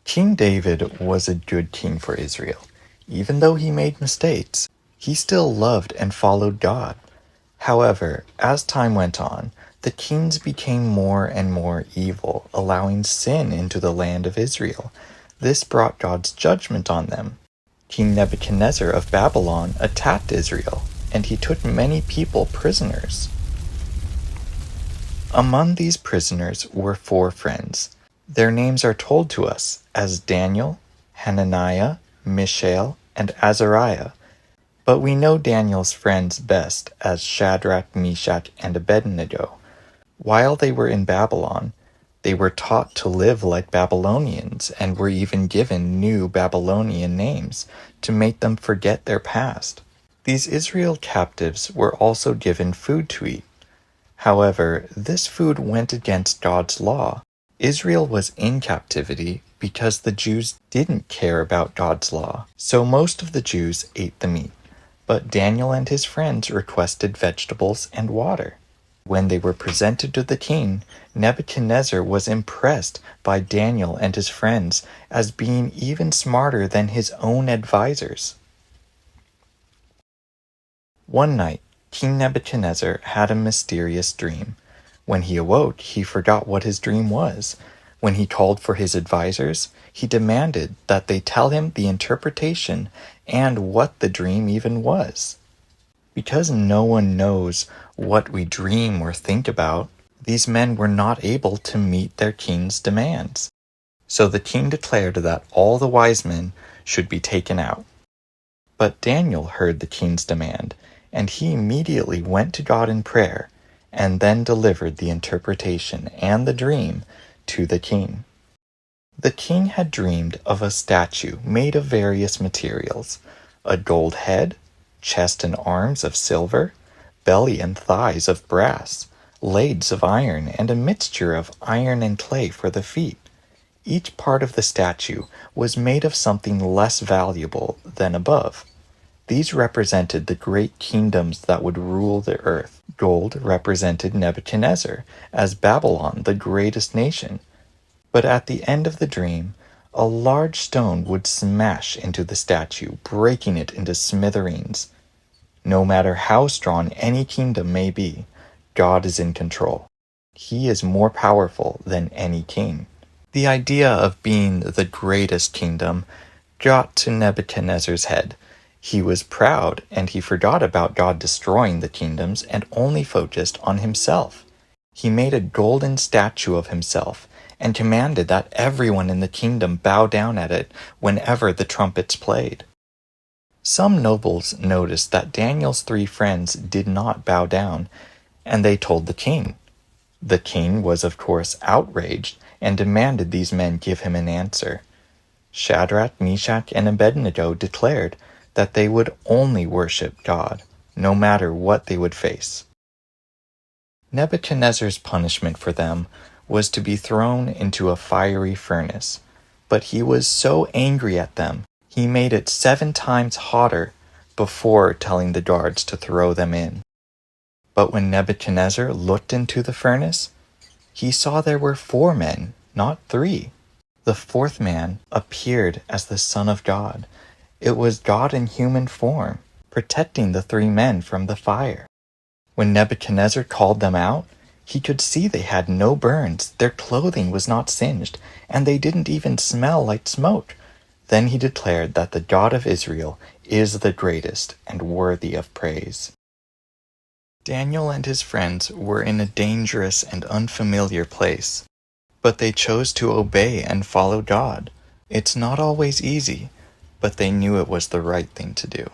King David was a good king for Israel. Even though he made mistakes, he still loved and followed God. However, as time went on, the kings became more and more evil, allowing sin into the land of Israel. This brought God's judgment on them. King Nebuchadnezzar of Babylon attacked Israel, and he took many people prisoners. Among these prisoners were 4 friends. Their names are told to us as Daniel, Hananiah, Mishael, and Azariah. But we know Daniel's friends best as Shadrach, Meshach, and Abednego. While they were in Babylon, they were taught to live like Babylonians and were even given new Babylonian names to make them forget their past. These Israel captives were also given food to eat. However, this food went against God's law. Israel was in captivity because the Jews didn't care about God's law, so most of the Jews ate the meat. But Daniel and his friends requested vegetables and water. When they were presented to the king, Nebuchadnezzar was impressed by Daniel and his friends as being even smarter than his own advisors. One night, King Nebuchadnezzar had a mysterious dream. When he awoke, he forgot what his dream was. When he called for his advisors, he demanded that they tell him the interpretation and what the dream even was. Because no one knows what we dream or think about, these men were not able to meet their king's demands. So the king declared that all the wise men should be taken out. But Daniel heard the king's demand, and he immediately went to God in prayer, and then delivered the interpretation and the dream to the king. The king had dreamed of a statue made of various materials: a gold head, chest and arms of silver, belly and thighs of brass, legs of iron, and a mixture of iron and clay for the feet. Each part of the statue was made of something less valuable than above. These represented the great kingdoms that would rule the earth. Gold represented Nebuchadnezzar as Babylon, the greatest nation. But at the end of the dream, a large stone would smash into the statue, breaking it into smithereens. No matter how strong any kingdom may be, God is in control. He is more powerful than any king. The idea of being the greatest kingdom got to Nebuchadnezzar's head. He was proud, and he forgot about God destroying the kingdoms and only focused on himself. He made a golden statue of himself and commanded that everyone in the kingdom bow down at it whenever the trumpets played. Some nobles noticed that Daniel's 3 friends did not bow down, and they told the king. The king was, of course, outraged and demanded these men give him an answer. Shadrach, Meshach, and Abednego declared that they would only worship God, no matter what they would face. Nebuchadnezzar's punishment for them was to be thrown into a fiery furnace, but he was so angry at them, he made it 7 times hotter before telling the guards to throw them in. But when Nebuchadnezzar looked into the furnace, he saw there were 4 men, not 3. The 4th man appeared as the Son of God. It was God in human form, protecting the 3 men from the fire. When Nebuchadnezzar called them out, he could see they had no burns, their clothing was not singed, and they didn't even smell like smoke. Then he declared that the God of Israel is the greatest and worthy of praise. Daniel and his friends were in a dangerous and unfamiliar place, but they chose to obey and follow God. It's not always easy, but they knew it was the right thing to do.